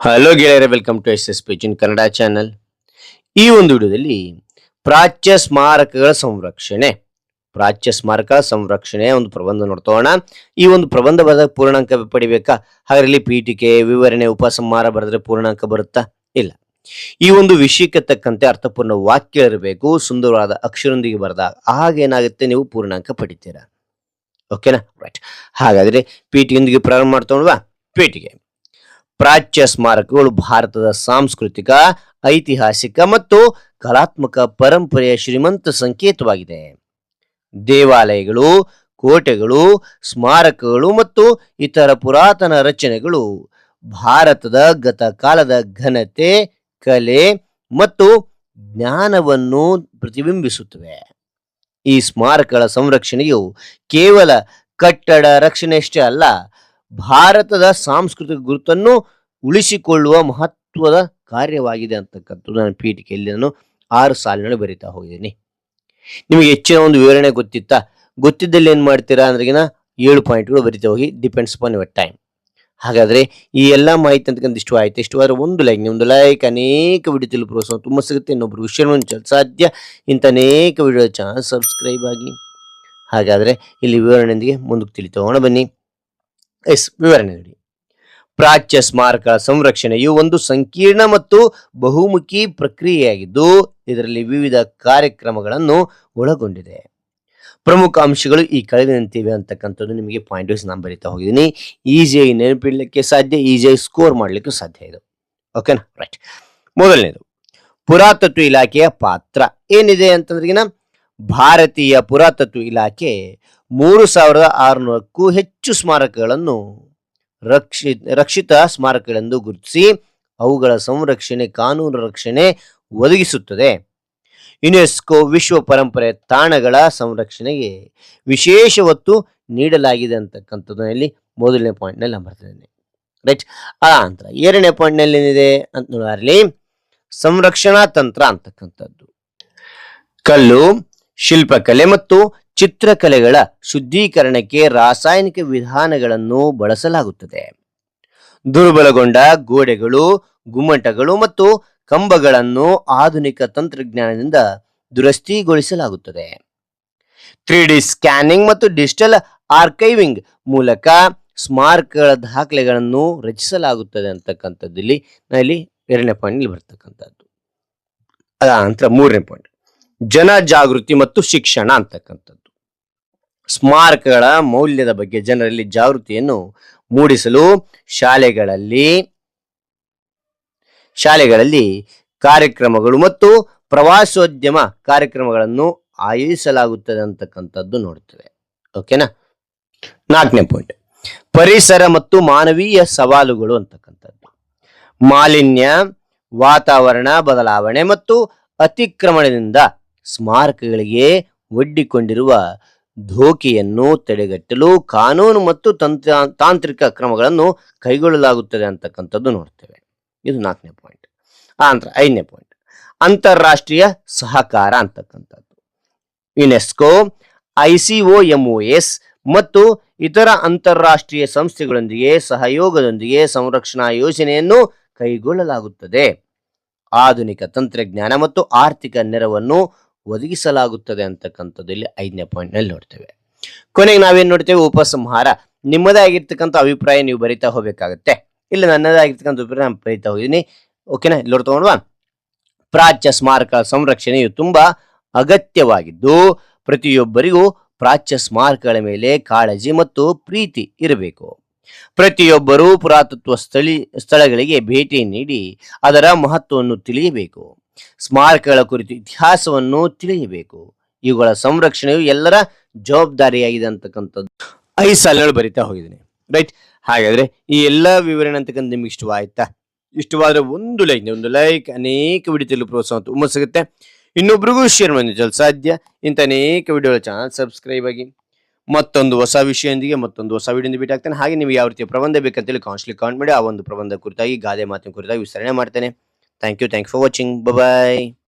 Hello ಗೆಳೆಯರೆ, welcome to S S ಪೇಜಿನ್ Kannada channel. ಈ ಒಂದು ವಿಡಿಯೋದಲ್ಲಿ ಪ್ರಾಚ್ಯ ಸ್ಮಾರಕಗಳ ಸಂರಕ್ಷಣೆ ಒಂದು ಪ್ರಬಂಧ ನೋಡ್ತೋಣ. ಈ ಒಂದು ಪ್ರಬಂಧ ಬರೆದ ಪೂರ್ಣಾಂಕ ಪಡಿಬೇಕಾ? ಹಾಗಾದ್ರೆ ಪೀಠಿಕೆ, ವಿವರಣೆ, ಉಪಸಂಹಾರ ಬರೆದ್ರೆ ಪೂರ್ಣಾಂಕ ಬರುತ್ತಾ? ಇಲ್ಲ. ಈ ಒಂದು ವಿಷಯಕ್ಕೆ ತಕ್ಕಂತೆ ಅರ್ಥಪೂರ್ಣ ವಾಕ್ಯ ಇರಬೇಕು, ಸುಂದರವಾದ ಅಕ್ಷರದೊಂದಿಗೆ ಬರೆದಾಗ ಆಗೇನಾಗುತ್ತೆ, ನೀವು ಪೂರ್ಣಾಂಕ ಪಡಿತೀರಾ. ಓಕೆನಾ? ರೈಟ್. ಹಾಗಾದ್ರೆ ಪೀಠಿಕೆಯೊಂದಿಗೆ ಪ್ರಾರಂಭ ಮಾಡ್ತೋಣವಾ? ಪೀಠಿಕೆ. ಪ್ರಾಚ್ಯ ಸ್ಮಾರಕಗಳು ಭಾರತದ ಸಾಂಸ್ಕೃತಿಕ, ಐತಿಹಾಸಿಕ ಮತ್ತು ಕಲಾತ್ಮಕ ಪರಂಪರೆಯ ಶ್ರೀಮಂತ ಸಂಕೇತವಾಗಿದೆ. ದೇವಾಲಯಗಳು, ಕೋಟೆಗಳು, ಸ್ಮಾರಕಗಳು ಮತ್ತು ಇತರ ಪುರಾತನ ರಚನೆಗಳು ಭಾರತದ ಗತಕಾಲದ ಘನತೆ, ಕಲೆ ಮತ್ತು ಜ್ಞಾನವನ್ನು ಪ್ರತಿಬಿಂಬಿಸುತ್ತವೆ. ಈ ಸ್ಮಾರಕಗಳ ಸಂರಕ್ಷಣೆಯು ಕೇವಲ ಕಟ್ಟಡ ರಕ್ಷಣೆಯಷ್ಟೇ ಅಲ್ಲ, ಭಾರತದ ಸಾಂಸ್ಕೃತಿಕ ಗುರುತನ್ನು ಉಳಿಸಿಕೊಳ್ಳುವ ಮಹತ್ವದ ಕಾರ್ಯವಾಗಿದೆ ಅಂತಕ್ಕಂಥದ್ದು ನನ್ನ ಪೀಠಿಕೆಯಲ್ಲಿ ನಾನು 6 ಸಾಲಿನಲ್ಲಿ ಬರಿತಾ ಹೋಗಿದ್ದೀನಿ. ನಿಮಗೆ ಹೆಚ್ಚಿನ ಒಂದು ವಿವರಣೆ ಗೊತ್ತಿದ್ದಲ್ಲಿ ಏನ್ ಮಾಡ್ತೀರಾ ಅಂದ್ರೆಗಿನ 7 ಪಾಯಿಂಟ್ಗಳು ಬರಿತಾ ಹೋಗಿ, ಡಿಪೆಂಡ್ಸ್ ಅಪಾನ್ ಯುವರ್ ಟೈಮ್. ಹಾಗಾದ್ರೆ ಈ ಎಲ್ಲ ಮಾಹಿತಿ ಅಂತಕ್ಕಂಥ ಇಷ್ಟವಾದ್ರೆ ಒಂದು ಲೈಕ್ ಅನೇಕ ವಿಡಿಯೋ ತಿಳಿದು ಪ್ರೋತ್ಸಾಹ ತುಂಬ ಸಿಗುತ್ತೆ. ಇನ್ನೊಬ್ರು ವಿಷಯ ಸಾಧ್ಯ ಇಂಥ ಅನೇಕ ವಿಡಿಯೋ ಚಾನಲ್ ಸಬ್ಸ್ಕ್ರೈಬ್ ಆಗಿ. ಹಾಗಾದ್ರೆ ಇಲ್ಲಿ ವಿವರಣೆಯೊಂದಿಗೆ ಮುಂದಕ್ಕೆ ತಿಳಿತೋಣ ಬನ್ನಿ. ವಿವರಣೆ ನೋಡಿ. ಪ್ರಾಚ್ಯ ಸ್ಮಾರಕ ಸಂರಕ್ಷಣೆಯು ಒಂದು ಸಂಕೀರ್ಣ ಮತ್ತು ಬಹುಮುಖಿ ಪ್ರಕ್ರಿಯೆಯಾಗಿದ್ದು ಇದರಲ್ಲಿ ವಿವಿಧ ಕಾರ್ಯಕ್ರಮಗಳನ್ನು ಒಳಗೊಂಡಿದೆ. ಪ್ರಮುಖ ಅಂಶಗಳು ಈ ಕೆಳಗಿನಂತಿವೆ ಅಂತಕ್ಕಂಥದ್ದು ನಿಮಗೆ ಪಾಯಿಂಟ್ ವೈಸ್ ನಾನು ಬರಿತಾ ಹೋಗಿದ್ದೀನಿ. ಈಸಿಯಾಗಿ ನೆನಪಿಡಲಿಕ್ಕೆ ಸಾಧ್ಯ, ಈಸಿಯಾಗಿ ಸ್ಕೋರ್ ಮಾಡಲಿಕ್ಕೆ ಸಾಧ್ಯ ಇದು. ಓಕೆನಾ? ರೈಟ್. ಮೊದಲನೇದು, ಪುರಾತತ್ವ ಇಲಾಖೆಯ ಪಾತ್ರ ಏನಿದೆ ಅಂತಂದ್ರಿಗಿನ ಭಾರತೀಯ ಪುರಾತತ್ವ ಇಲಾಖೆ 3600ಕ್ಕೂ ಹೆಚ್ಚು ಸ್ಮಾರಕಗಳನ್ನು ರಕ್ಷಿತ ಸ್ಮಾರಕಗಳೆಂದು ಗುರುತಿಸಿ ಅವುಗಳ ಸಂರಕ್ಷಣೆ, ಕಾನೂನು ರಕ್ಷಣೆ ಒದಗಿಸುತ್ತದೆ. ಯುನೆಸ್ಕೋ ವಿಶ್ವ ಪರಂಪರೆ ತಾಣಗಳ ಸಂರಕ್ಷಣೆಗೆ ವಿಶೇಷ ಒತ್ತು ನೀಡಲಾಗಿದೆ ಅಂತಕ್ಕಂಥದ್ದಲ್ಲಿ ಮೊದಲನೇ ಪಾಯಿಂಟ್ನಲ್ಲಿ ನಾನು ಬರ್ತಿದ್ದೇನೆ. ರೈಟ್. ಆ ನಂತರ 2ನೇ ಪಾಯಿಂಟ್ನಲ್ಲಿ ಏನಿದೆ ಅಂತ ನೋಡಿದ್ರೆ ಸಂರಕ್ಷಣಾ ತಂತ್ರ ಅಂತಕ್ಕಂಥದ್ದು ಕಲ್ಲು, ಶಿಲ್ಪಕಲೆ ಮತ್ತು ಚಿತ್ರಕಲೆಗಳ ಶುದ್ಧೀಕರಣಕ್ಕೆ ರಾಸಾಯನಿಕ ವಿಧಾನಗಳನ್ನು ಬಳಸಲಾಗುತ್ತದೆ. ದುರ್ಬಲಗೊಂಡ ಗೋಡೆಗಳು, ಗುಮ್ಮಟಗಳು ಮತ್ತು ಕಂಬಗಳನ್ನು ಆಧುನಿಕ ತಂತ್ರಜ್ಞಾನದಿಂದ ದುರಸ್ತಿಗೊಳಿಸಲಾಗುತ್ತದೆ. 3D ಸ್ಕ್ಯಾನಿಂಗ್ ಮತ್ತು ಡಿಜಿಟಲ್ ಆರ್ಕೈವಿಂಗ್ ಮೂಲಕ ಸ್ಮಾರಕಗಳ ದಾಖಲೆಗಳನ್ನು ರಚಿಸಲಾಗುತ್ತದೆ ಅಂತಕ್ಕಂಥದ್ದು ಇಲ್ಲಿ 2ನೇ ಪಾಯಿಂಟ್ ಬರ್ತಕ್ಕಂಥದ್ದು. ಅದ ನಂತರ 3ನೇ ಪಾಯಿಂಟ್, ಜನ ಜಾಗೃತಿ ಮತ್ತು ಶಿಕ್ಷಣ ಅಂತಕ್ಕಂಥದ್ದು. ಸ್ಮಾರಕಗಳ ಮೌಲ್ಯದ ಬಗ್ಗೆ ಜನರಲ್ಲಿ ಜಾಗೃತಿಯನ್ನು ಮೂಡಿಸಲು ಶಾಲೆಗಳಲ್ಲಿ ಕಾರ್ಯಕ್ರಮಗಳು ಮತ್ತು ಪ್ರವಾಸೋದ್ಯಮ ಕಾರ್ಯಕ್ರಮಗಳನ್ನು ಆಯೋಜಿಸಲಾಗುತ್ತದೆ ಅಂತಕ್ಕಂಥದ್ದು ನೋಡ್ತೇವೆ. ಓಕೆನಾ? 4ನೇ ಪಾಯಿಂಟ್, ಪರಿಸರ ಮತ್ತು ಮಾನವೀಯ ಸವಾಲುಗಳು ಅಂತಕ್ಕಂಥದ್ದು. ಮಾಲಿನ್ಯ, ವಾತಾವರಣ ಬದಲಾವಣೆ ಮತ್ತು ಅತಿಕ್ರಮಣದಿಂದ ಸ್ಮಾರಕಗಳಿಗೆ ಒಡ್ಡಿಕೊಂಡಿರುವ ಧೋಕೆಯನ್ನು ತಡೆಗಟ್ಟಲು ಕಾನೂನು ಮತ್ತು ತಾಂತ್ರಿಕ ಕ್ರಮಗಳನ್ನು ಕೈಗೊಳ್ಳಲಾಗುತ್ತದೆ ಅಂತಕ್ಕಂಥದ್ದು ನೋಡ್ತೇವೆ. ಇದು 4ನೇ ಪಾಯಿಂಟ್. ಆನಂತರ 5ನೇ ಪಾಯಿಂಟ್, ಅಂತಾರಾಷ್ಟ್ರೀಯ ಸಹಕಾರ ಅಂತಕ್ಕಂಥದ್ದು. ಯುನೆಸ್ಕೋ, ICOMOS ಮತ್ತು ಇತರ ಅಂತಾರಾಷ್ಟ್ರೀಯ ಸಂಸ್ಥೆಗಳೊಂದಿಗೆ ಸಹಯೋಗದೊಂದಿಗೆ ಸಂರಕ್ಷಣಾ ಯೋಜನೆಯನ್ನು ಕೈಗೊಳ್ಳಲಾಗುತ್ತದೆ. ಆಧುನಿಕ ತಂತ್ರಜ್ಞಾನ ಮತ್ತು ಆರ್ಥಿಕ ನೆರವನ್ನು ಒದಗಿಸಲಾಗುತ್ತದೆ ಅಂತಕ್ಕಂಥದ್ದು ಇಲ್ಲಿ 5ನೇ ಪಾಯಿಂಟ್ನಲ್ಲಿ ನೋಡ್ತೇವೆ. ಕೊನೆಗೆ ನಾವೇನ್ ನೋಡ್ತೇವೆ? ಉಪಸಂಹಾರ. ನಿಮ್ಮದೇ ಆಗಿರ್ತಕ್ಕಂಥ ಅಭಿಪ್ರಾಯ ನೀವು ಬರಿತಾ ಹೋಗ್ಬೇಕಾಗತ್ತೆ. ಇಲ್ಲ ನನ್ನದೇ ಆಗಿರ್ತಕ್ಕಂಥ ಅಭಿಪ್ರಾಯ ನಾನು ಬರಿತಾ ಹೋಗಿದ್ದೀನಿ. ಓಕೆನಾ? ಇಲ್ಲಿ ನೋಡ್ತೋಣವಾ? ಪ್ರಾಚ್ಯ ಸ್ಮಾರಕ ಸಂರಕ್ಷಣೆಯು ತುಂಬಾ ಅಗತ್ಯವಾಗಿದ್ದು ಪ್ರತಿಯೊಬ್ಬರಿಗೂ ಪ್ರಾಚ್ಯ ಸ್ಮಾರಕಗಳ ಮೇಲೆ ಕಾಳಜಿ ಮತ್ತು ಪ್ರೀತಿ ಇರಬೇಕು. ಪ್ರತಿಯೊಬ್ಬರೂ ಪುರಾತತ್ವ ಸ್ಥಳಗಳಿಗೆ ಭೇಟಿ ನೀಡಿ ಅದರ ಮಹತ್ವವನ್ನು ತಿಳಿಯಬೇಕು. ಸ್ಮಾರಕಗಳ ಕುರಿತು ಇತಿಹಾಸವನ್ನು ತಿಳಿಯಬೇಕು. ಇವುಗಳ ಸಂರಕ್ಷಣೆಯು ಎಲ್ಲರ ಜವಾಬ್ದಾರಿಯಾಗಿದೆ ಅಂತಕ್ಕಂಥದ್ದು 5 ಸಾಲುಗಳು ಬರಿತಾ ಹೋಗಿದ್ದೀನಿ. ರೈಟ್. ಹಾಗಾದ್ರೆ ಈ ಎಲ್ಲ ವಿವರಣೆ ಅಂತಕ್ಕಂಥ ನಿಮ್ಗೆ ಇಷ್ಟವಾಯ್ತಾ? ಇಷ್ಟವಾದ್ರೆ ಒಂದು ಲೈಕ್ ಅನೇಕ ವಿಡಿಯೋ ತಿಳಿದು ಪ್ರೋತ್ಸಾಹ ತುಂಬ ಸಿಗುತ್ತೆ. ಇನ್ನೊಬ್ರಿಗೂ ಶೇರ್ ಮಾಡಿ ಸಾಧ್ಯ. ಇಂಥ ಅನೇಕ ವಿಡಿಯೋ ಚಾನಲ್ ಸಬ್ಸ್ಕ್ರೈಬ್ ಆಗಿ. ಮತ್ತೊಂದು ಹೊಸ ವಿಷಯದೊಂದಿಗೆ ಮತ್ತೊಂದು ಹೊಸ ವಿಡಿಯೋದಿಂದ ಭೇಟಿ ಆಗ್ತೇನೆ. ಹಾಗೆ ನೀವು ಯಾವ ರೀತಿಯ ಪ್ರಬಂಧ ಬೇಕಂತೇಳಿ ಕಾಮೆಂಟ್ ಮಾಡಿ. ಆ ಒಂದು ಪ್ರಬಂಧ ಕುರಿತಾಗಿ, ಗಾದೆ ಮಾತಿನ ಕುರಿತಾಗಿ ವಿಸ್ತರಣೆ ಮಾಡ್ತೇನೆ. Thank you for watching. Bye.